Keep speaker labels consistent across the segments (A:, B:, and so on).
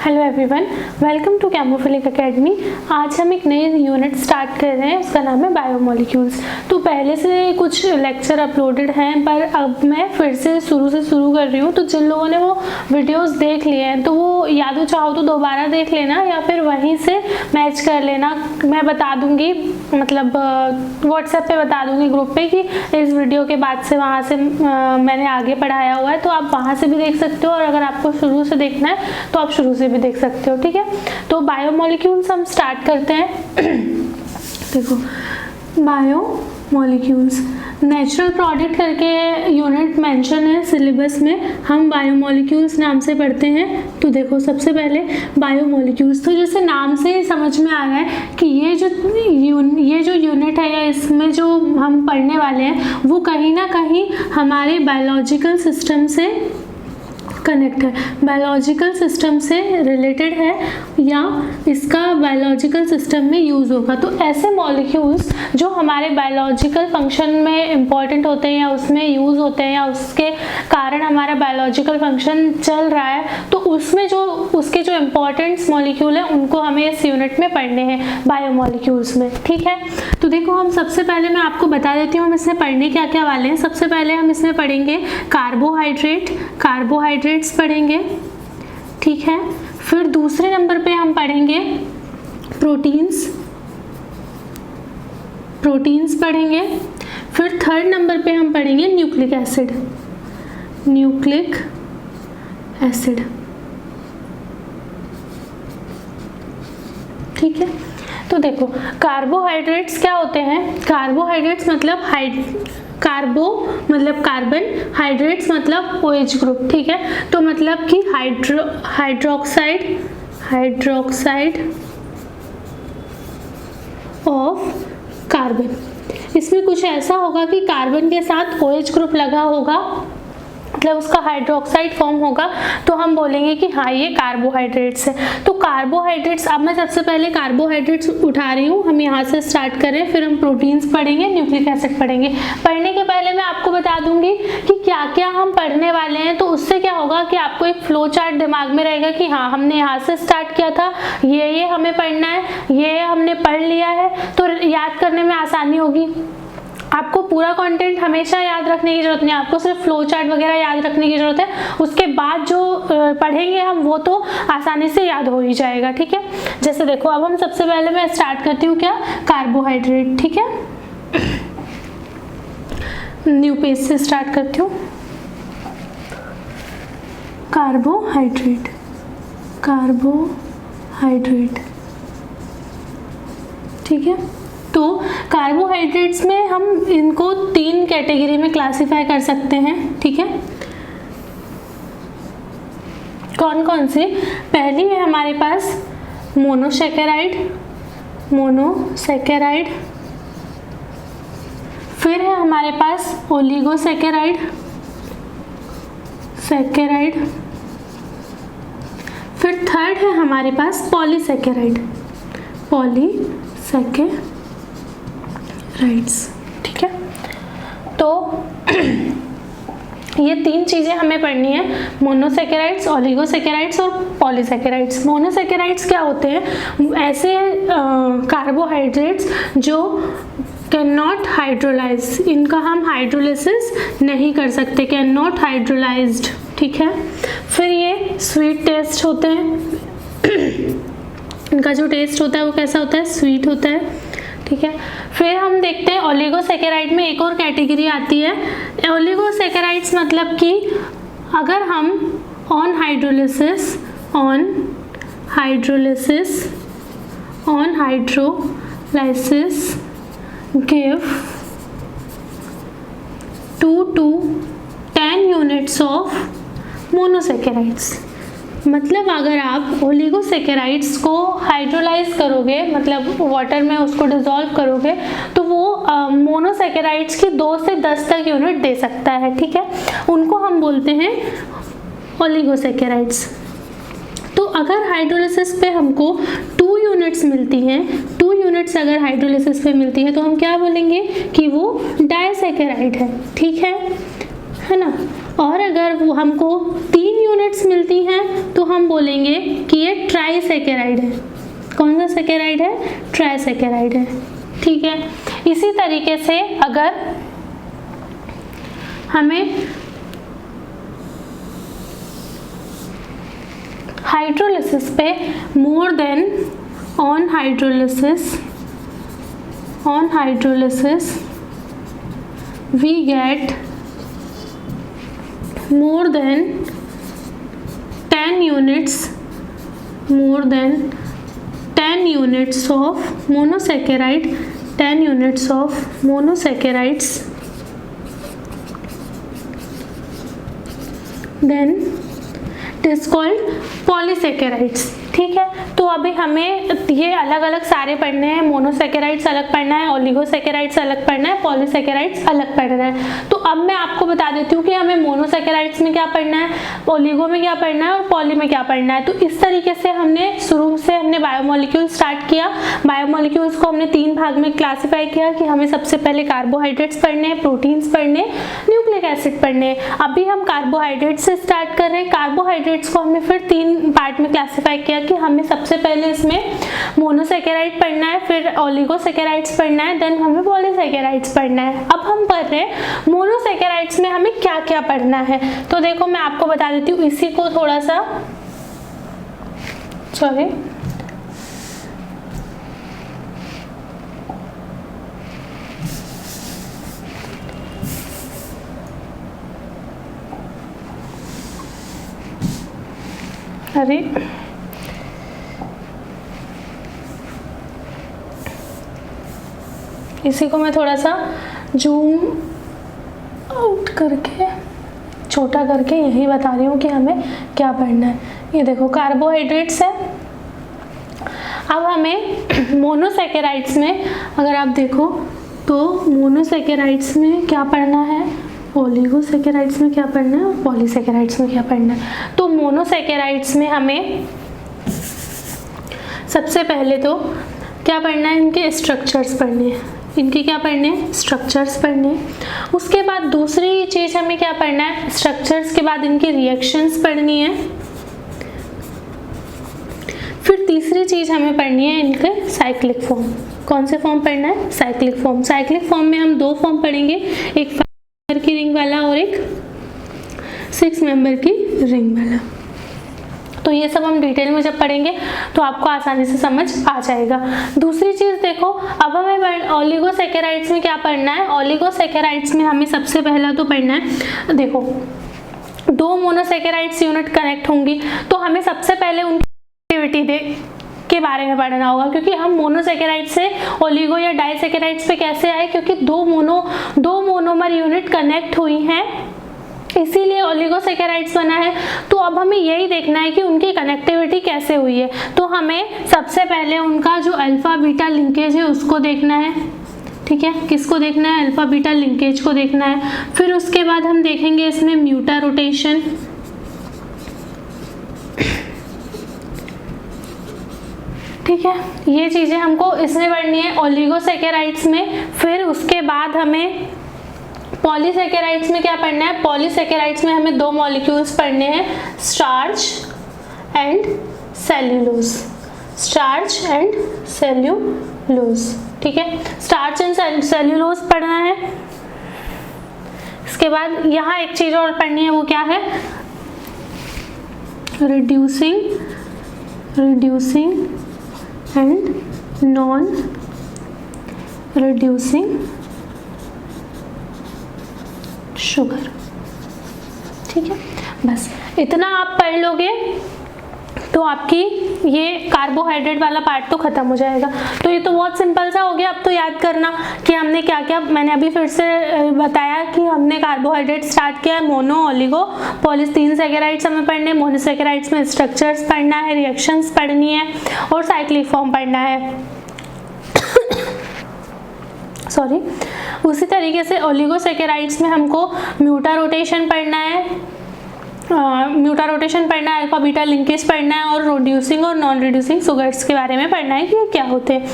A: Hello everyone, welcome to कैमोफिलिक academy. आज हम एक नई यूनिट स्टार्ट कर रहे हैं, उसका नाम है बायोमोलिक्यूल्स। तो पहले से कुछ लेक्चर अपलोडेड हैं, पर अब मैं फिर से शुरू कर रही हूँ। तो जिन लोगों ने वो वीडियोस देख लिए हैं तो वो या तो चाहो तो दोबारा देख लेना या फिर वहीं से मैच कर लेना। मैं बता दूँगी, मतलब व्हाट्सएप पे बता दूँगी ग्रुप पे कि इस वीडियो के बाद से वहाँ से मैंने आगे पढ़ाया हुआ है, तो आप वहाँ से भी देख सकते हो। और अगर आपको शुरू से देखना है तो आप शुरू से भी देख सकते हो, ठीक है। तो बायोमोलिक्यूल्स हम स्टार्ट करते हैं। देखो, बायोमोलिक्यूल्स नेचुरल प्रोडक्ट करके यूनिट मेंशन है सिलेबस में, हम बायोमोलिक्यूल्स नाम से पढ़ते हैं। तो देखो, सबसे पहले बायोमोलिक्यूल्स, तो जैसे नाम से ही समझ में आ रहा है कि ये जो यूनिट है या इसमें जो हम पढ़ने वाले हैं वो कहीं ना कहीं हमारे बायोलॉजिकल सिस्टम से कनेक्ट है, बायोलॉजिकल सिस्टम से रिलेटेड है या इसका बायोलॉजिकल सिस्टम में यूज़ होगा। तो ऐसे मॉलिक्यूल्स जो हमारे बायोलॉजिकल फंक्शन में इम्पॉर्टेंट होते हैं या उसमें यूज़ होते हैं या उसके कारण हमारा बायोलॉजिकल फंक्शन चल रहा है, तो उसमें जो उसके जो इम्पॉर्टेंट मॉलिक्यूल हैं उनको हमें इस यूनिट में पढ़ने हैं बायोमोलिक्यूल्स में, ठीक है। तो देखो, हम सबसे पहले मैं आपको बता देती हूँ हम इसमें पढ़ने क्या क्या वाले हैं। सबसे पहले हम इसमें पढ़ेंगे कार्बोहाइड्रेट्स पढ़ेंगे, ठीक है। फिर दूसरे नंबर पे हम पढ़ेंगे प्रोटीन्स पढ़ेंगे। फिर थर्ड नंबर पे हम पढ़ेंगे न्यूक्लिक एसिड, ठीक है। तो देखो, कार्बोहाइड्रेट्स क्या होते हैं? कार्बोहाइड्रेट्स मतलब कार्बो मतलब कार्बन, हाइड्रेट्स मतलब OH ग्रुप, ठीक है। तो मतलब कि हाइड्रोक्साइड ऑफ कार्बन। इसमें कुछ ऐसा होगा कि कार्बन के साथ OH ग्रुप लगा होगा, मतलब उसका हाइड्रोक्साइड फॉर्म होगा, तो हम बोलेंगे कि हाँ ये कार्बोहाइड्रेट्स है। तो कार्बोहाइड्रेट्स, अब मैं सबसे पहले कार्बोहाइड्रेट्स उठा रही हूँ, हम यहाँ से स्टार्ट करें, फिर हम प्रोटीन्स पढ़ेंगे, न्यूक्लिक एसिड पढ़ेंगे। पढ़ने के पहले मैं आपको बता दूंगी कि क्या क्या हम पढ़ने वाले हैं। तो उससे क्या होगा कि आपको एक फ्लो चार्ट दिमाग में रहेगा कि हाँ हमने यहाँ से स्टार्ट किया था, ये हमें पढ़ना है, ये हमने पढ़ लिया है, तो याद करने में आसानी होगी। आपको पूरा कंटेंट हमेशा याद रखने की जरूरत नहीं है, आपको सिर्फ फ्लो चार्ट वगैरह याद रखने की जरूरत है। उसके बाद जो पढ़ेंगे हम वो तो आसानी से याद हो ही जाएगा, ठीक है। जैसे देखो, अब हम सबसे पहले मैं स्टार्ट करती हूँ क्या, कार्बोहाइड्रेट, ठीक है। न्यू पेज से स्टार्ट करती हूँ। कार्बोहाइड्रेट, ठीक है। तो कार्बोहाइड्रेट्स में हम इनको 3 कैटेगरी में क्लासिफाई कर सकते हैं, ठीक है। कौन कौन से? पहली है हमारे पास मोनोसैकेराइड, फिर है हमारे पास ओलिगोसैकेराइड, फिर थर्ड है हमारे पास पॉलीसैकेराइड्स, ठीक है। तो ये 3 चीजें हमें पढ़नी है, मोनोसैकेराइड्स, ओलिगोसैकेराइड्स और पॉलीसैकेराइड्स। मोनोसैकेराइड्स क्या होते हैं? ऐसे कार्बोहाइड्रेट्स जो कैन नॉट हाइड्रोलाइज, इनका हम हाइड्रोलिसिस नहीं कर सकते, कैन नॉट हाइड्रोलाइज्ड, ठीक है। फिर ये स्वीट टेस्ट होते हैं, इनका जो टेस्ट होता है वो कैसा होता है? स्वीट होता है, ठीक है। फिर हम देखते हैं ओलिगोसैकेराइड में एक और कैटेगरी आती है। ओलिगोसैकेराइड्स मतलब कि अगर हम on hydrolysis give 2 to 10 units of monosaccharides. मतलब अगर आप ओलिगोसैकेराइड्स को हाइड्रोलाइज करोगे, मतलब वाटर में उसको डिसॉल्व करोगे, तो वो मोनोसैकेराइड्स की 2 से 10 तक यूनिट दे सकता है, ठीक है। उनको हम बोलते हैं ओलिगोसैकेराइड्स। तो अगर हाइड्रोलिसिस पे हमको 2 यूनिट्स मिलती हैं, 2 यूनिट्स अगर हाइड्रोलिसिस पे मिलती है तो हम क्या बोलेंगे कि वो डायसैकेराइड है, ठीक है ना। और अगर वो हमको 3 यूनिट्स मिलती हैं तो हम बोलेंगे कि ये ट्राइसेकेराइड है। कौन सा सेकेराइड है? ट्राइसेकेराइड है। ठीक है, इसी तरीके से अगर हमें हाइड्रोलिसिस पे more than on hydrolysis we get more than 10 units of monosaccharide, 10 units of monosaccharides, then it is called polysaccharides। ठीक है, तो अभी हमें ये अलग अलग सारे पढ़ने हैं। मोनोसैकेराइड्स अलग पढ़ना है, ओलिगोसैकेराइड्स अलग पढ़ना है, पॉलीसैकेराइड्स अलग पढ़ना है। तो अब मैं आपको बता देती हूँ कि हमें मोनोसैकेराइड्स में क्या पढ़ना है, ओलिगो में क्या पढ़ना है और पॉली में क्या पढ़ना है। तो इस तरीके से हमने शुरू से बायोमोलिक्यूल स्टार्ट किया। बायोमोलिक्यूल्स को हमने 3 भाग में क्लासीफाई किया कि हमें सबसे पहले कार्बोहाइड्रेट्स पढ़ने हैं, प्रोटीन्स पढ़ने, न्यूक्लिक एसिड पढ़ने। अभी हम कार्बोहाइड्रेट्स से स्टार्ट कर रहे हैं। कार्बोहाइड्रेट्स को हमने फिर 3 पार्ट में क्लासीफाई किया कि हमें सबसे पहले इसमें मोनोसैकेराइड पढ़ना है, फिर ओलिगोसैकेराइड्स पढ़ना है, देन हमें पॉलीसैकेराइड्स पढ़ना है। अब हम पढ़ रहे हैं मोनोसैकेराइड्स में हमें क्या क्या पढ़ना है। तो देखो मैं आपको बता देती हूँ, इसी को थोड़ा सा इसी को मैं थोड़ा सा जूम आउट करके छोटा करके यही बता रही हूँ कि हमें क्या पढ़ना है। ये देखो कार्बोहाइड्रेट्स है। अब हमें मोनोसैकेराइड्स में अगर आप देखो तो मोनोसैकेराइड्स में क्या पढ़ना है, ओलिगोसैकेराइड्स में क्या पढ़ना है और पॉलीसैकेराइड्स में क्या पढ़ना है। तो मोनोसैकेराइड्स में हमें सबसे पहले तो क्या पढ़ना है, इनके स्ट्रक्चर्स पढ़ने हैं। इनके क्या पढ़ने हैं, स्ट्रक्चर्स पढ़ने हैं। उसके बाद दूसरी चीज़ हमें क्या पढ़ना है, स्ट्रक्चर्स के बाद इनकी रिएक्शंस पढ़नी है। फिर तीसरी चीज़ हमें पढ़नी है इनके साइक्लिक फॉर्म। कौन से फॉर्म पढ़ना है, साइक्लिक फॉर्म। साइक्लिक फॉर्म में हम 2 फॉर्म पढ़ेंगे, एक 5 मेंबर की रिंग वाला और एक 6 मेंबर की रिंग वाला। तो ये सब हम डिटेल में जब पढ़ेंगे तो आपको आसानी से समझ आ जाएगा। दूसरी चीज़ देखो, अब हमें ओलिगोसैकेराइड्स में क्या पढ़ना है। ओलिगोसैकेराइड्स में हमें सबसे पहला तो पढ़ना है, देखो 2 मोनोसैकेराइड्स यूनिट कनेक्ट होंगी तो हमें सबसे पहले उनकी एक्टिविटी के बारे में पढ़ना होगा, क्योंकि हम मोनोसैकेराइड से ओलिगो या डाइसैकेराइड्स पे कैसे आए, क्योंकि 2 मोनोमर यूनिट कनेक्ट हुई हैं, इसीलिए ओलिगोसैकेराइड्स बना है। तो अब हमें यही देखना है कि उनकी कनेक्टिविटी कैसे हुई है। तो हमें सबसे पहले उनका जो अल्फा बीटा लिंकेज है उसको देखना है। ठीक है, किसको देखना है, अल्फा बीटा लिंकेज को देखना है। फिर उसके बाद हम देखेंगे इसमें म्यूटा रोटेशन। ठीक है, ये चीज़ें हमको इसमें पढ़नी है ओलिगोसैकेराइड्स में। फिर उसके बाद हमें पॉलीसैकेराइड्स में क्या पढ़ना है, पॉलीसैकेराइड्स में हमें 2 मॉलिक्यूल्स पढ़ने हैं, starch and cellulose. Starch and cellulose. ठीक है, स्टार्च एंड सेल्यूलोज पढ़ना है। इसके बाद यहाँ एक चीज़ और पढ़नी है, वो क्या है, reducing and non reducing sugar. ठीक है, बस इतना आप पढ़ लोगे तो आपकी ये कार्बोहाइड्रेट वाला पार्ट तो खत्म हो जाएगा। तो ये तो बहुत सिंपल सा हो गया। अब तो याद करना कि हमने क्या क्या, मैंने अभी फिर से बताया कि हमने कार्बोहाइड्रेट स्टार्ट किया है, मोनो, ओलिगो, पॉली, 3 सैकेराइड्स हमें पढ़ने। मोनोसैकेराइड्स में स्ट्रक्चर्स पढ़ना है, रिएक्शंस पढ़नी है और साइक्लिक फॉर्म पढ़ना है। सॉरी, उसी तरीके से ओलिगोसैकेराइड्स में हमको म्यूटा रोटेशन पढ़ना है, म्यूटा रोटेशन पढ़ना है, अल्फा बीटा लिंकेज पढ़ना है, और रिड्यूसिंग और नॉन रिड्यूसिंग शुगर्स के बारे में पढ़ना है कि ये क्या होते हैं।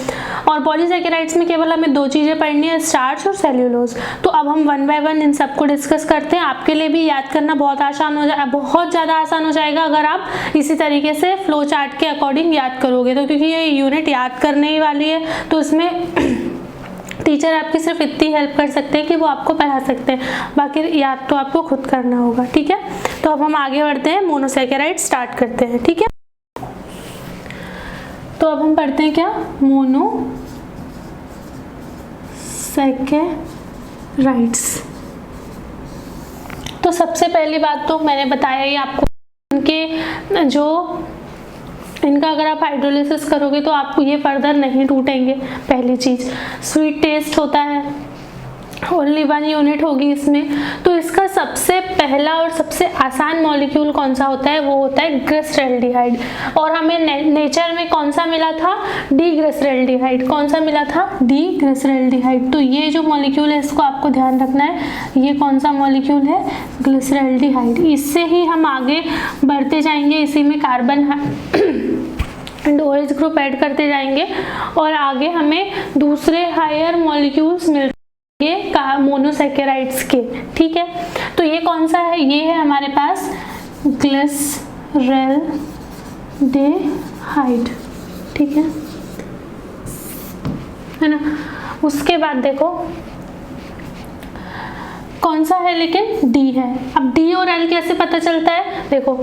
A: और पॉलीसैकेराइड्स में केवल हमें 2 चीज़ें पढ़नी है, स्टार्च और सेल्यूलोज। तो अब हम 1 बाय 1 इन सबको डिस्कस करते हैं। आपके लिए भी याद करना बहुत ज़्यादा आसान हो जाएगा अगर आप इसी तरीके से फ्लो चार्ट के अकॉर्डिंग याद करोगे। तो क्योंकि ये यूनिट याद करने ही वाली है, तो इसमें टीचर आपकी सिर्फ इतनी हेल्प कर सकते हैं कि वो आपको पढ़ा सकते हैं, बाकी याद तो आपको खुद करना होगा, ठीक है। तो अब हम आगे बढ़ते हैं, मोनोसैकेराइड स्टार्ट करते हैं, ठीक है। तो अब हम पढ़ते हैं क्या, मोनोसैकेराइड्स। तो सबसे पहली बात तो मैंने बताया ही आपको, इनका अगर आप हाइड्रोलिसिस करोगे तो आपको ये फर्दर नहीं टूटेंगे। पहली चीज़, स्वीट टेस्ट होता है, ओनली 1 यूनिट होगी इसमें। तो इसका सबसे पहला और सबसे आसान मॉलिक्यूल कौन सा होता है, वो होता है ग्लिसरैल्डिहाइड। और हमें नेचर में कौन सा मिला था, डीग्लिसरैल्डिहाइड। कौन सा मिला था, डीग्लिसरैल्डिहाइड। तो ये जो मॉलिक्यूल है इसको आपको ध्यान रखना है, ये कौन सा मॉलिक्यूल है, ग्लिसरैल्डिहाइड। इससे ही हम आगे बढ़ते जाएंगे, इसी में carbon and OH group add करते जाएंगे और आगे हमें दूसरे हायर मॉलिक्यूल्स मिल मोनोसैकेराइड्स के, ठीक है। तो ये कौन सा है, ये है हमारे पास ग्लिसरैल्डिहाइड, ठीक है ना। उसके बाद देखो कौन सा है, लेकिन D है। अब D और L कैसे पता चलता है, देखो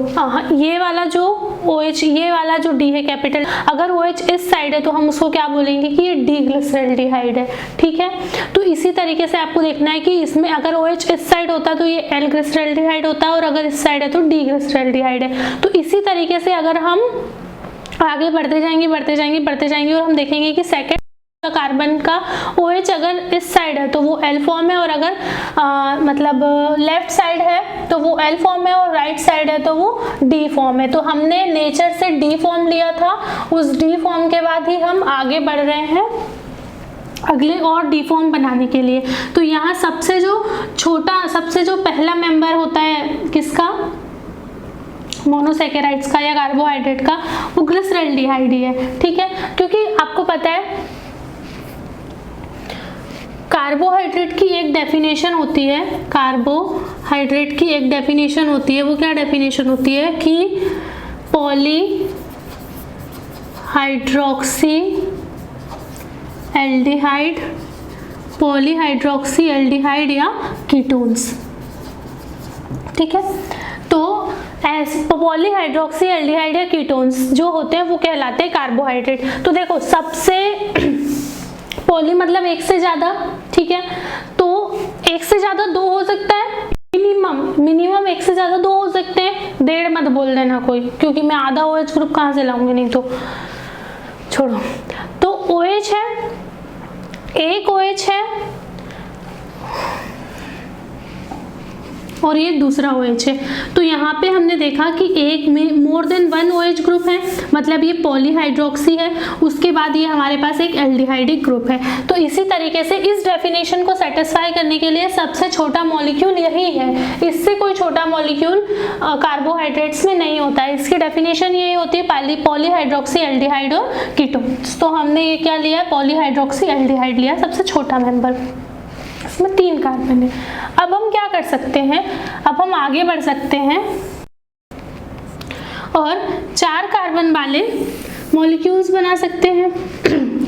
A: ये वाला जो OH, ये वाला जो D है कैपिटल, अगर OH इस साइड है तो हम उसको क्या बोलेंगे कि ये डीग्लिसरैल्डिहाइड है, ठीक है। तो इसी तरीके से आपको देखना है कि इसमें अगर OH इस साइड होता तो ये L-ग्लिसरैल्डिहाइड होता, और अगर इस साइड है तो डीग्लिसरैल्डिहाइड है। तो इसी तरीके से अगर हम आगे बढ़ते जाएंगे और हम देखेंगे कि सेकेंड कार्बन का OH अगर इस साइड है तो वो L फॉर्म है, और अगर मतलब लेफ्ट साइड है तो वो L फॉर्म है, और राइट साइड है तो वो D फॉर्म है। तो हमने नेचर से D फॉर्म लिया था, उस D फॉर्म के बाद ही हम आगे बढ़ रहे हैं अगले और D फॉर्म बनाने के लिए। तो यहाँ सबसे जो पहला मेंबर होता है किसका, मोनोसैकेराइड्स का या कार्बोहाइड्रेट का, वो ग्लिसरैल्डिहाइड ही है, ठीक है। क्योंकि आपको पता है कार्बोहाइड्रेट की एक डेफिनेशन होती है, कार्बोहाइड्रेट की एक डेफिनेशन होती है, वो क्या डेफिनेशन होती है कि पॉलीहाइड्रोक्सी एल्डिहाइड या कीटोन्स, ठीक है। तो पॉलीहाइड्रोक्सी एल्डिहाइड या कीटोन्स जो होते हैं वो कहलाते हैं कार्बोहाइड्रेट। तो देखो सबसे पॉली मतलब एक से ज्यादा, ठीक है। तो एक से ज्यादा 2 हो सकता है, मिनिमम एक से ज्यादा 2 हो सकते हैं, 1.5 मत बोल देना कोई, क्योंकि मैं आधा OH ग्रुप कहाँ से लाऊंगी, नहीं तो छोड़ो। तो OH है, एक OH है और ये दूसरा OH है। तो यहाँ पे हमने देखा कि एक में मोर देन 1 OH ग्रुप है, मतलब ये पॉलीहाइड्रोक्सी है, उसके बाद ये हमारे पास एक एल्डिहाइडिक ग्रुप है। तो इसी तरीके से इस डेफिनेशन को सेटिस्फाई करने के लिए सबसे छोटा मॉलिक्यूल यही है, इससे कोई छोटा मॉलिक्यूल कार्बोहाइड्रेट्स में नहीं होता है। इसकी डेफिनेशन यही होती है पॉलीहाइड्रोक्सी एल्डिहाइड और कीटोन्स। तो हमने ये क्या लिया है, पॉलीहाइड्रोक्सी एल्डिहाइड लिया, सबसे छोटा मेंबर, इसमें 3 कार्बन है। अब हम क्या कर सकते हैं, अब हम आगे बढ़ सकते हैं और 4 कार्बन वाले मॉलिक्यूल्स बना सकते हैं।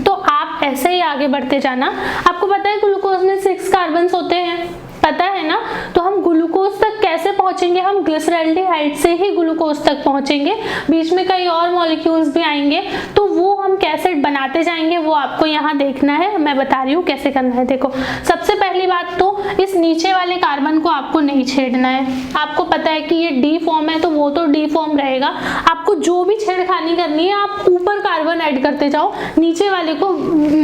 A: तो आप ऐसे ही आगे बढ़ते जाना। आपको पता है ग्लूकोज में 6 कार्बन होते हैं, पता है ना। तो हम ग्लूकोज तक कैसे पहुंचेंगे, हम ग्लिसरैल्डिहाइड से ही ग्लूकोज तक पहुंचेंगे। बीच में कई और मॉलिक्यूल्स भी आएंगे, तो वो हम कैसे बनाते जाएंगे वो आपको यहाँ देखना है। मैं बता रही हूँ कैसे करना है। देखो सबसे पहली बात तो इस नीचे वाले कार्बन को आपको नहीं छेड़ना है। आपको पता है कि ये डी फॉर्म है तो वो तो डी फॉर्म रहेगा। आपको जो भी छेड़खानी करनी है आप ऊपर कार्बन ऐड करते जाओ, नीचे वाले को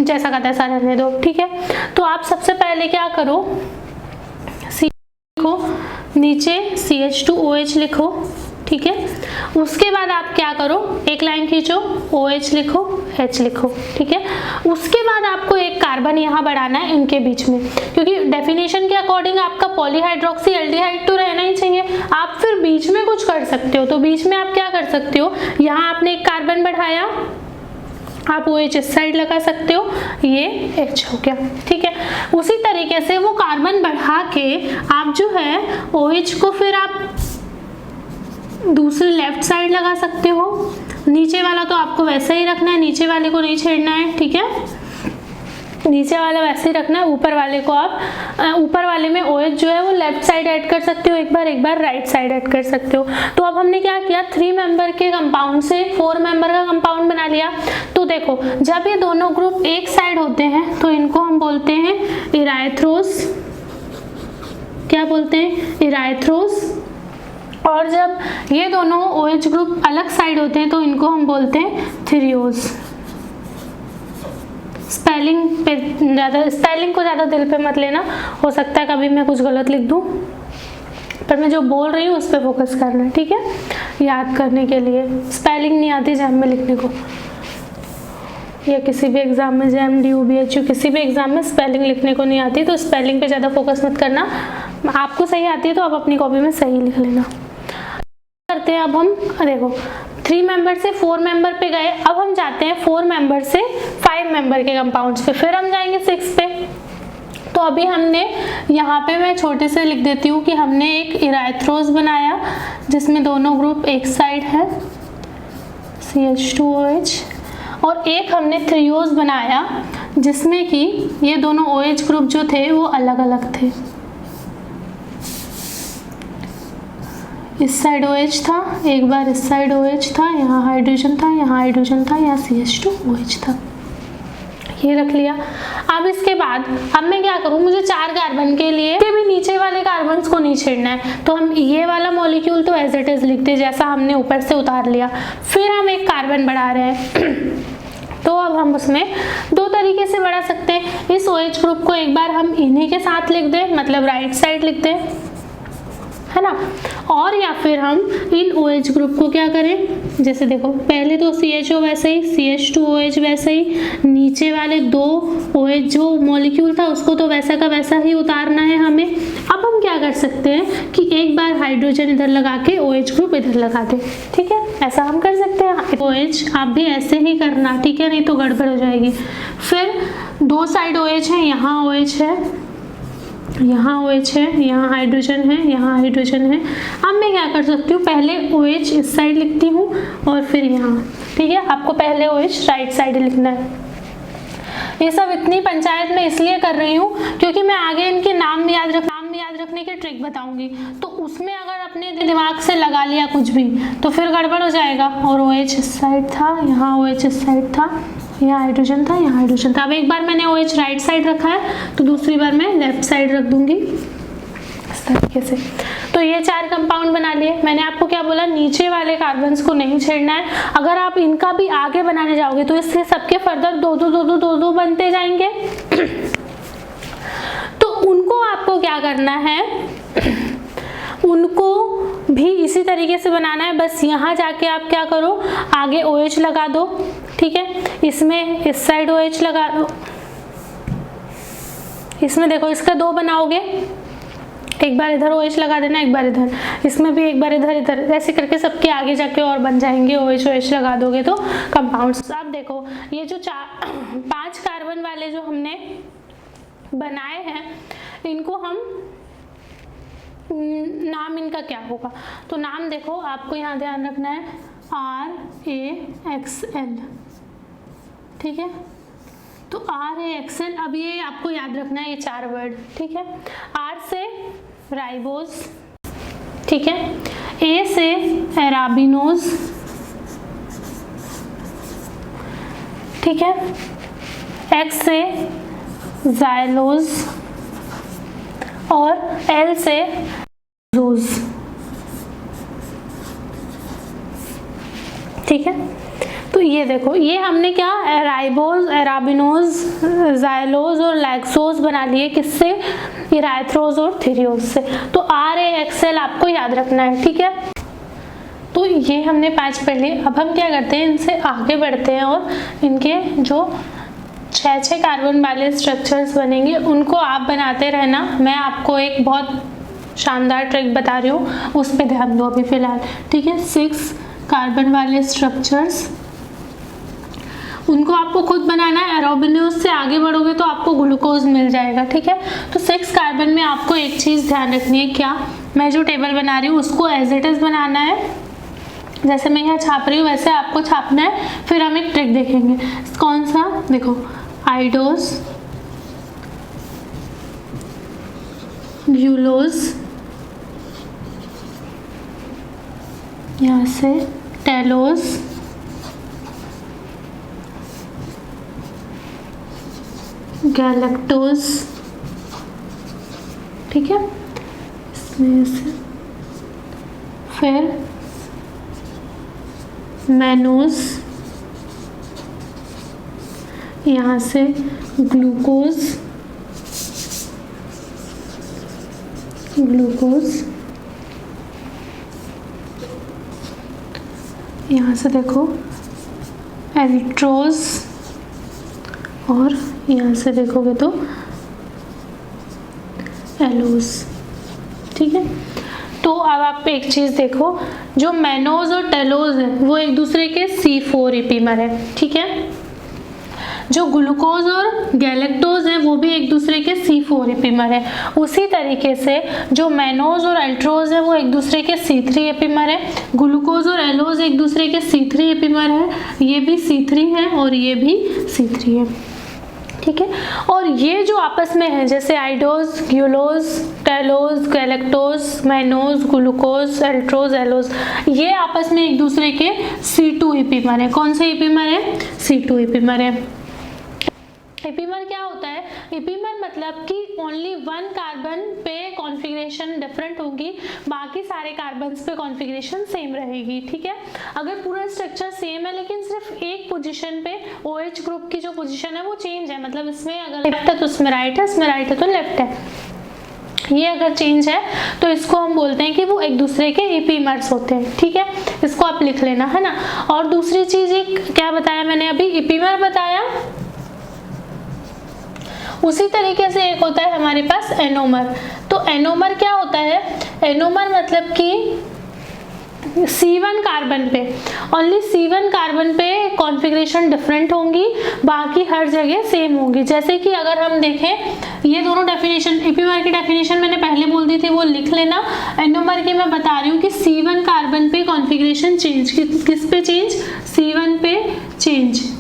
A: जैसा का तैसा रहने दो, ठीक है। तो आप सबसे पहले क्या करो, नीचे CH2OH लिखो, ठीक है। उसके बाद आप क्या करो, एक लाइन खींचो, OH लिखो, H लिखो, ठीक है। उसके बाद आपको एक कार्बन यहाँ बढ़ाना है इनके बीच में, क्योंकि डेफिनेशन के अकॉर्डिंग आपका पॉलीहाइड्रोक्सी एल्डिहाइड तो रहना ही चाहिए। आप फिर बीच में कुछ कर सकते हो, तो बीच में आप क्या कर सकते हो, यहाँ आपने एक कार्बन बढ़ाया, आप OH इस साइड लगा सकते हो, ये H हो गया, ठीक है। उसी तरीके से वो कार्बन बढ़ा के आप जो है OH को फिर आप दूसरी लेफ्ट साइड लगा सकते हो। नीचे वाला तो आपको वैसा ही रखना है, नीचे वाले को नहीं छेड़ना है, ठीक है। नीचे वाला वैसे ही रखना है, ऊपर वाले को आप ऊपर वाले में OH जो है वो लेफ्ट साइड ऐड कर सकते हो, एक बार राइट साइड ऐड कर सकते हो। तो अब हमने क्या किया, 3 मेंबर के कंपाउंड से 4 मेंबर का कंपाउंड बना लिया। तो देखो जब ये दोनों ग्रुप एक साइड होते हैं तो इनको हम बोलते हैं इराइथ्रोस, क्या बोलते हैं, इराइथ्रोस। और जब ये दोनों OH ग्रुप अलग साइड होते हैं तो इनको हम बोलते हैं थिरियोज। स्पेलिंग को ज़्यादा दिल पे मत लेना, हो सकता है कभी मैं कुछ गलत लिख दूँ, पर मैं जो बोल रही हूँ उस पर फोकस करना, ठीक है। याद करने के लिए स्पेलिंग नहीं आती जैम में लिखने को, या किसी भी एग्ज़ाम में जैम DU BHU किसी भी एग्ज़ाम में स्पेलिंग लिखने को नहीं आती, तो स्पेलिंग पे ज़्यादा फोकस मत करना। आपको सही आती है तो आप अपनी कॉपी में सही लिख लेना। करते हैं अब हम, देखो 3 मेंबर से 4 मेंबर पे गए, अब हम जाते हैं 4 मेंबर से 5 मेंबर के कंपाउंड्स पे, फिर हम जाएंगे 6 पे। तो अभी हमने यहाँ पे, मैं छोटे से लिख देती हूँ कि हमने एक इराइथ्रोस बनाया जिसमें दोनों ग्रुप एक साइड है CH2OH, और एक हमने थ्रियोज बनाया जिसमें कि ये दोनों OH ग्रुप जो थे वो अलग अलग थे। इस साइड OH था, एक बार इस साइड OH था, यहाँ हाइड्रोजन था, यहाँ हाइड्रोजन था, यहाँ CH2OH था, ये रख लिया। अब इसके बाद अब मैं क्या करूँ, मुझे 4 कार्बन के लिए भी नीचे वाले कार्बन्स को नहीं छेड़ना है, तो हम ये वाला मॉलिक्यूल तो एज इट इज लिखते जैसा हमने ऊपर से उतार लिया। फिर हम एक कार्बन बढ़ा रहे हैं तो अब हम उसमें 2 तरीके से बढ़ा सकते हैं। इस OH ग्रुप को एक बार हम इन्हीं के साथ लिख दें, मतलब राइट साइड लिख दें, है ना, और या फिर हम इन OH ग्रुप को क्या करें, जैसे देखो पहले तो CHO वैसे ही, CH2OH वैसे ही, नीचे वाले 2 OH जो मॉलिक्यूल था उसको तो वैसा का वैसा ही उतारना है हमें। अब हम क्या कर सकते हैं कि एक बार हाइड्रोजन इधर लगा के OH ग्रुप इधर लगा दें, ठीक है, ऐसा हम कर सकते हैं। OH आप भी ऐसे ही करना, ठीक है, नहीं तो गड़बड़ हो जाएगी। फिर 2 साइड OH है, यहाँ OH है, यहाँ OH है, यहाँ हाइड्रोजन है, यहाँ हाइड्रोजन है। अब मैं क्या कर सकती हूँ, पहले OH इस साइड लिखती हूँ और फिर यहाँ, ठीक है। आपको पहले OH राइट साइड लिखना है। ये सब इतनी पंचायत में इसलिए कर रही हूँ क्योंकि मैं आगे इनके नाम याद रखने की ट्रिक बताऊंगी, तो उसमें अगर अपने दिमाग से लगा लिया कुछ भी तो फिर गड़बड़ हो जाएगा। और OH इस साइड था, यहाँ OH इस साइड था, यहाँ हाइड्रोजन था, यहाँ हाइड्रोजन था। अब एक बार मैंने OH राइट साइड रखा है तो दूसरी बार मैं लेफ्ट साइड रख दूंगी इस तरीके से। तो ये 4 कंपाउंड बना लिए। मैंने आपको क्या बोला, नीचे वाले कार्बन्स को नहीं छेड़ना है। अगर आप इनका भी आगे बनाने जाओगे तो इससे सबके फर्दर 2-2 बनते जाएंगे तो उनको आपको क्या करना है, उनको भी इसी तरीके से बनाना है। बस यहाँ जाके आप क्या करो, आगे OH लगा दो, ठीक है, इसमें इस साइड OH लगा दो, इसमें देखो इसका 2 बनाओगे, एक बार इधर OH लगा देना, एक बार इधर, इसमें भी एक बार इधर इधर, ऐसे करके सबके आगे जाके और बन जाएंगे। OH लगा दोगे तो कंपाउंड्स। आप देखो ये जो 5 कार्बन वाले जो हमने बनाए हैं, इनको हम नाम इनका क्या होगा, तो नाम देखो आपको यहाँ ध्यान रखना है RAXL, ठीक है। तो RAXL, अब ये आपको याद रखना है, ये 4 वर्ड, ठीक है। R से राइबोज, ठीक है, A से एराबिनोज, ठीक है, X से जाइलोज और L से जोज, ठीक है। तो ये देखो, ये हमने क्या राइबोज, एराबिनोज, जाइलोज और लैक्सोज बना लिए, किससे, इराइथ्रोज और थिरियोज से। तो RAXL आपको याद रखना है, ठीक है। तो तो ये हमने 5 पढ़ लिए। अब हम क्या करते हैं, इनसे आगे बढ़ते हैं और इनके जो 6 कार्बन वाले स्ट्रक्चर्स बनेंगे उनको आप बनाते रहना। मैं आपको एक बहुत शानदार ट्रिक बता रही हूँ, उस पर ध्यान दो अभी फ़िलहाल, ठीक है। 6 कार्बन वाले स्ट्रक्चर्स, उनको आपको खुद बनाना है। एरोबिन्यूज से आगे बढ़ोगे तो आपको ग्लूकोज मिल जाएगा, ठीक है। तो 6 कार्बन में आपको एक चीज़ ध्यान रखनी है, क्या, मैं जो टेबल बना रही हूँ उसको एज इट इज़ बनाना है, जैसे मैं यहाँ छाप रही हूँ वैसे आपको छापना है। फिर हम एक ट्रिक देखेंगे, कौन सा, देखो, आइडोज, यूलोज, यहाँ से टेलोज, गैलेक्टोज, ठीक है, इसमें से फिर मैनोज, यहाँ से ग्लूकोज, यहाँ से देखो एल्ट्रोज, और यहाँ से देखोगे तो एलोज, ठीक है। तो अब आप एक चीज़ देखो, जो मैनोज और टेलोज है वो एक दूसरे के C4 इपीमर है, ठीक है। जो ग्लूकोज और गैलेक्टोज है वो भी एक दूसरे के C4 इपीमर है। उसी तरीके से जो मैनोज और अल्ट्रोज है वो एक दूसरे के C3 इपीमर है। ग्लूकोज और एलोज एक दूसरे के C3 इपीमर है, ये भी C3 है और ये भी C3 है, ठीक है। और ये जो आपस में है, जैसे आइडोज, यूलोज, टेलोज, गैलेक्टोज, मैनोज, ग्लूकोज, अल्ट्रोज, एलोज, ये आपस में एक दूसरे के C2 इपीमर है। कौन से इपीमर है, C2 इपीमर है। इपीमर क्या होता है, इपीमर मतलब कि ओनली 1 कार्बन पे कॉन्फ़िगरेशन डिफरेंट होगी, बाकी सारे कार्बन्स पे कॉन्फ़िगरेशन सेम रहेगी, ठीक है। अगर पूरा स्ट्रक्चर सेम है लेकिन सिर्फ एक पोजीशन पे OH ग्रुप की जो पोजीशन है वो चेंज है, मतलब इसमें अगर लेफ्ट है तो इसमें राइट है, इसमें राइट है तो लेफ्ट है, ये अगर चेंज है तो इसको हम बोलते हैं कि वो एक दूसरे के इपीमर्स होते हैं, ठीक है। इसको आप लिख लेना, है ना। और दूसरी चीज़ एक क्या बताया मैंने अभी, इपीमर बताया, उसी तरीके से एक होता है हमारे पास एनोमर। तो एनोमर क्या होता है, एनोमर मतलब कि C1 कार्बन पे, ओनली C1 कार्बन पे कॉन्फ़िगरेशन डिफरेंट होंगी, बाकी हर जगह सेम होंगी। जैसे कि अगर हम देखें, ये दोनों डेफिनेशन, इपीमर की डेफिनेशन मैंने पहले बोल दी थी, वो लिख लेना। एनोमर की मैं बता रही हूँ कि C1 कार्बन पे कॉन्फ़िगरेशन चेंज, किस पे चेंज, C1 पे चेंज।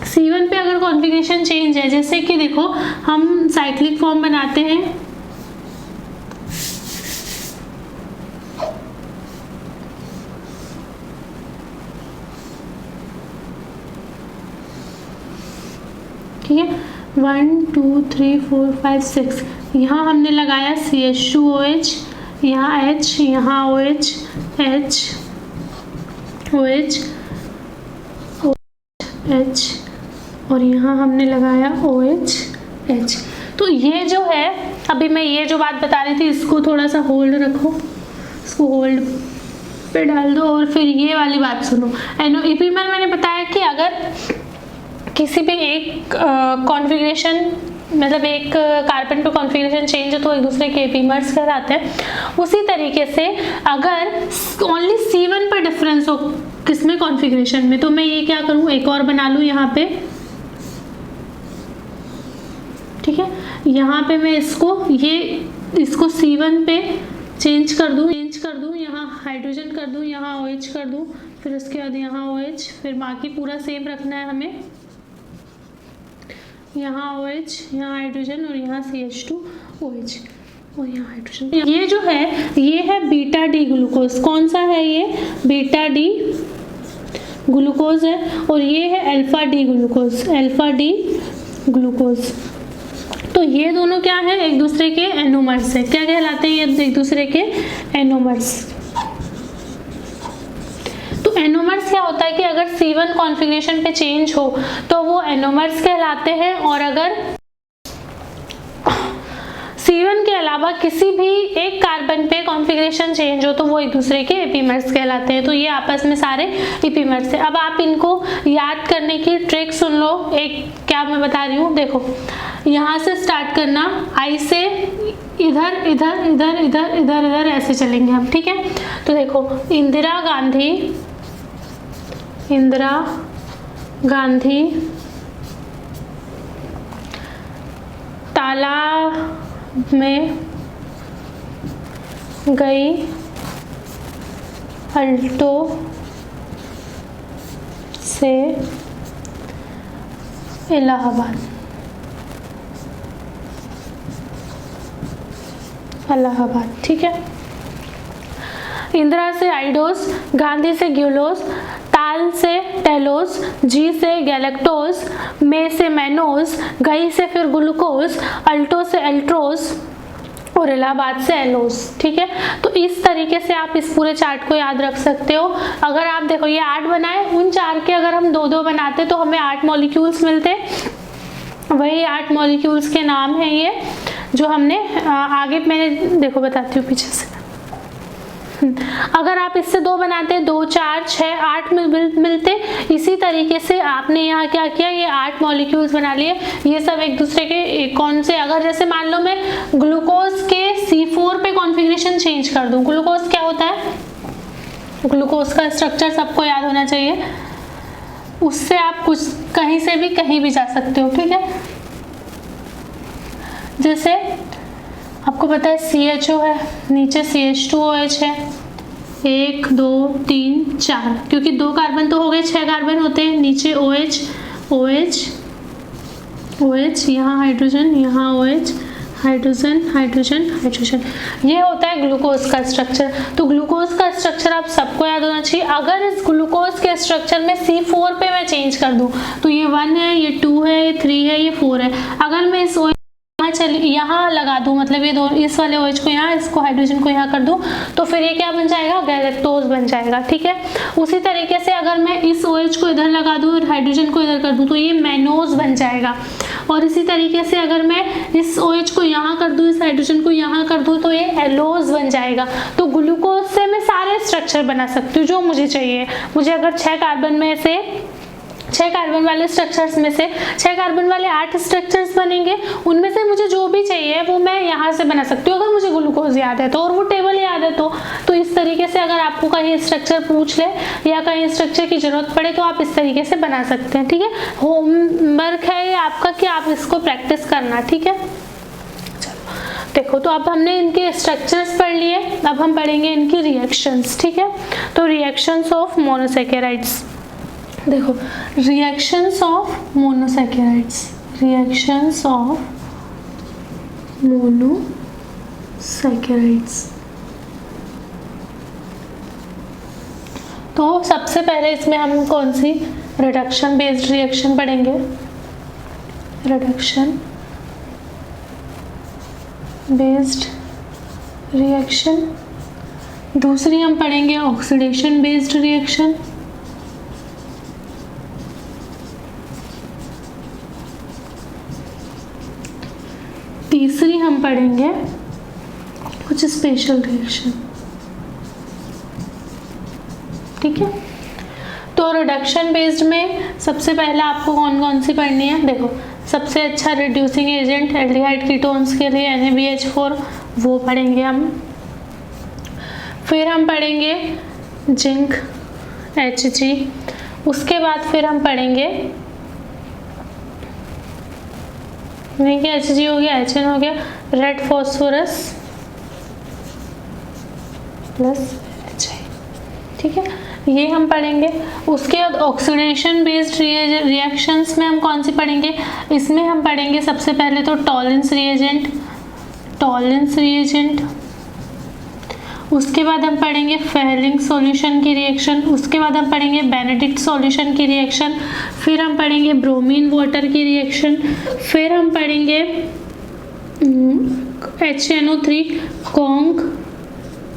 A: C1 पे अगर कॉन्फ़िगरेशन चेंज है, जैसे कि देखो हम साइक्लिक फॉर्म बनाते हैं, ठीक है, 1 2 3 4 5 6, यहाँ हमने लगाया CH2OH, यहाँ H, यहाँ OH, H, OH, H, और यहाँ हमने लगाया OH, H। तो ये जो है, अभी मैं ये जो बात बता रही थी इसको थोड़ा सा होल्ड रखो, इसको होल्ड पे डाल दो और फिर ये वाली बात सुनो। इपीमर मैंने बताया कि अगर किसी भी एक कॉन्फ़िगरेशन, मतलब एक कार्बन पे कॉन्फ़िगरेशन चेंज है तो एक दूसरे के इपीमर्स कहलाते हैं। उसी तरीके से अगर ओनली C1 पर डिफरेंस हो, किसमें, कॉन्फ़िगरेशन में, तो मैं ये क्या करूँ, एक और बना लूँ यहाँ पे, ठीक है। यहाँ पे मैं इसको C1 पे चेंज कर दूँ, यहाँ हाइड्रोजन कर दूँ, यहाँ OH कर दूँ, फिर उसके बाद यहाँ OH, फिर बाकी पूरा सेम रखना है हमें, यहाँ OH, यहाँ हाइड्रोजन और यहाँ CH2OH और यहाँ हाइड्रोजन। ये जो है ये है बीटा डी ग्लूकोज। कौन सा है ये, बीटा डी ग्लूकोज है, और ये है alpha D glucose, alpha D glucose. तो ये दोनों क्या है, एक दूसरे के एनोमर्स है। क्या कहलाते हैं ये, एक दूसरे के एनोमर्स। तो एनोमर्स क्या होता है कि अगर C1 कॉन्फ़िगरेशन पे चेंज हो तो वो एनोमर्स कहलाते हैं, और अगर C1 के अलावा किसी भी एक कार्बन पे कॉन्फ़िगरेशन चेंज हो तो वो एक दूसरे के एपीमर्स कहलाते हैं। तो ये आपस में सारे एपीमर्स हैं। अब आप इनको याद करने की ट्रिक सुन लो। एक क्या मैं बता रही हूँ, देखो यहाँ से स्टार्ट करना, आई से इधर इधर इधर इधर इधर इधर ऐसे चलेंगे हम, ठीक है। तो देखो इंदिरा गांधी तालाब में गई, अल्टो से इलाहाबाद, ठीक है। इंदिरा से आइडोस, गांधी से ग्यूलोस, ताल से टेलोस, जी से गैलेक्टोस, में से मैनोस, गई से फिर ग्लूकोस, अल्टो से एल्ट्रोस और इलाहाबाद से एलोस, ठीक है। तो इस तरीके से आप इस पूरे चार्ट को याद रख सकते हो। अगर आप देखो ये 8 बनाए, उन 4 के अगर हम 2-2 बनाते तो हमें 8 मॉलिक्यूल्स मिलते। वही 8 मॉलिक्यूल्स के नाम हैं ये जो हमने आगे, मैंने देखो बताती हूँ पीछे से। अगर आप इससे 2 बनाते, 2, 4, 6, 8 मिलते। इसी तरीके से आपने यहाँ क्या किया, ये 8 मॉलिक्यूल्स बना लिए। ये सब एक दूसरे के कौन से, अगर जैसे मान लो मैं ग्लूकोज के C4 पे कॉन्फ़िगरेशन चेंज कर दूँ। ग्लूकोज क्या होता है, ग्लूकोज का स्ट्रक्चर सबको याद होना चाहिए। उससे आप कुछ कहीं से भी कहीं भी जा सकते हो, ठीक है। जैसे आपको पता है CHO है, नीचे CH2OH है, 1 2 3 4, क्योंकि 2 कार्बन तो हो गए, 6 कार्बन होते हैं। नीचे OH OH OH, यहाँ हाइड्रोजन, यहाँ OH, हाइड्रोजन हाइड्रोजन हाइड्रोजन। ये होता है ग्लूकोज का स्ट्रक्चर। तो ग्लूकोज का स्ट्रक्चर आप सबको याद होना चाहिए। अगर इस ग्लूकोज के स्ट्रक्चर में C4 पे मैं चेंज कर दूँ तो ये 1 है, ये 2 है, ये 3 है, ये 4 है। अगर मैं इस यहाँ लगा दूं, मतलब ये 2, इस वाले OH को यहाँ, इसको हाइड्रोजन को यहाँ कर दूं, तो फिर ये क्या बन जाएगा, गैलेक्टोज बन जाएगा, ठीक है। उसी तरीके से अगर मैं इस OH को इधर लगा दूं और हाइड्रोजन को इधर कर दूं तो ये मैनोज बन जाएगा। और इसी तरीके से अगर मैं इस OH को यहाँ कर दूं, इस हाइड्रोजन को यहाँ कर दूं तो ये एलोज बन जाएगा। तो ग्लूकोज से मैं सारे स्ट्रक्चर बना सकती हूँ जो मुझे चाहिए। मुझे अगर 6 कार्बन में से 6 कार्बन वाले स्ट्रक्चर्स में से 6 कार्बन वाले 8 स्ट्रक्चर्स बनेंगे, उनमें से मुझे जो भी चाहिए वो मैं यहाँ से बना सकती हूँ अगर मुझे ग्लूकोज याद है तो, और वो टेबल याद है तो इस तरीके से अगर आपको कहीं स्ट्रक्चर पूछ ले या कहीं स्ट्रक्चर की जरूरत पड़े तो आप इस तरीके से बना सकते हैं, ठीक है। होमवर्क है ये आपका कि आप इसको प्रैक्टिस करना, ठीक है। चलो देखो, तो अब हमने इनके स्ट्रक्चर्स पढ़ लिए, अब हम पढ़ेंगे इनकी रिएक्शंस, ठीक है। तो रिएक्शंस ऑफ मोनोसैकेराइड्स, देखो reactions of monosaccharides, reactions of monosaccharides. तो सबसे पहले इसमें हम कौन सी रिडक्शन बेस्ड रिएक्शन पढ़ेंगे, रिडक्शन बेस्ड रिएक्शन। दूसरी हम पढ़ेंगे ऑक्सीडेशन बेस्ड रिएक्शन। तीसरी हम पढ़ेंगे कुछ स्पेशल रिएक्शन, ठीक है। तो रिडक्शन बेस्ड में सबसे पहला आपको कौन कौन सी पढ़नी है, देखो सबसे अच्छा रिड्यूसिंग एजेंट एल्डिहाइड कीटोन्स के लिए NaBH4, वो पढ़ेंगे हम। फिर हम पढ़ेंगे जिंक Hg, उसके बाद फिर हम पढ़ेंगे, नहीं कि Hg हो गया, HN हो गया, रेड फॉस्फोरस प्लस HI, ठीक है, ये हम पढ़ेंगे। उसके बाद ऑक्सीडेशन बेस्ड रिएक्शंस में हम कौन सी पढ़ेंगे, इसमें हम पढ़ेंगे सबसे पहले तो टॉलेंस रिएजेंट, उसके बाद हम पढ़ेंगे फेहलिंग सॉल्यूशन की रिएक्शन, उसके बाद हम पढ़ेंगे बेनेडिक्ट सॉल्यूशन की रिएक्शन, फिर हम पढ़ेंगे ब्रोमीन वाटर की रिएक्शन, फिर हम पढ़ेंगे HNO3 कॉन्ग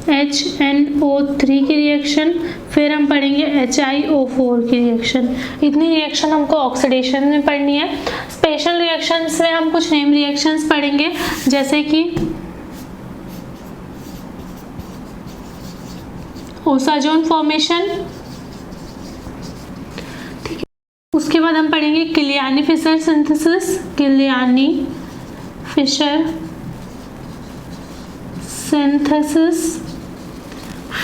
A: HNO3 की रिएक्शन, फिर हम पढ़ेंगे HiO4 की रिएक्शन। इतनी रिएक्शन हमको ऑक्सीडेशन में पढ़नी है। स्पेशल रिएक्शंस में हम कुछ नेम रिएक्शंस पढ़ेंगे, जैसे कि ओसाजोन फॉर्मेशन, ठीक है। उसके बाद हम पढ़ेंगे Kiliani Fischer synthesis, Kiliani Fischer synthesis.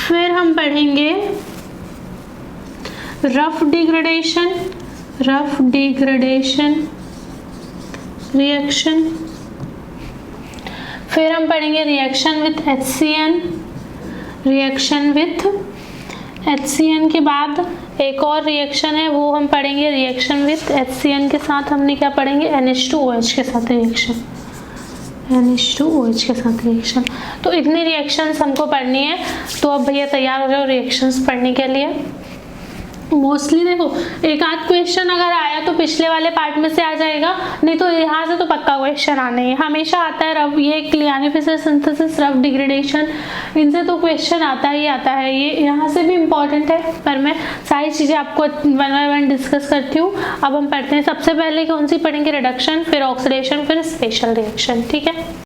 A: फिर हम पढ़ेंगे Ruff degradation, Ruff degradation reaction. फिर हम पढ़ेंगे reaction with HCN, reaction with HCN के बाद एक और रिएक्शन है, वो हम पढ़ेंगे रिएक्शन विथ HCN के साथ हमने क्या पढ़ेंगे, NH2OH के साथ रिएक्शन, NH2OH के साथ रिएक्शन। तो इतनी रिएक्शंस हमको पढ़नी है। तो अब भैया तैयार हो जाओ रिएक्शंस पढ़ने के लिए। मोस्टली देखो एक आध क्वेश्चन अगर आया तो पिछले वाले पार्ट में से आ जाएगा, नहीं तो यहाँ से तो पक्का क्वेश्चन आना है, हमेशा आता है। रफ, ये Kiliani Fischer synthesis, Ruff degradation, इनसे तो क्वेश्चन आता ही आता है। ये यहाँ से भी इम्पॉर्टेंट है, पर मैं सारी चीज़ें आपको वन बाय वन डिस्कस करती हूँ। अब हम पढ़ते हैं। सबसे पहले कौन सी पढ़ेंगे, रिडक्शन, फिर ऑक्सीडेशन, फिर स्पेशल रिएक्शन, ठीक है।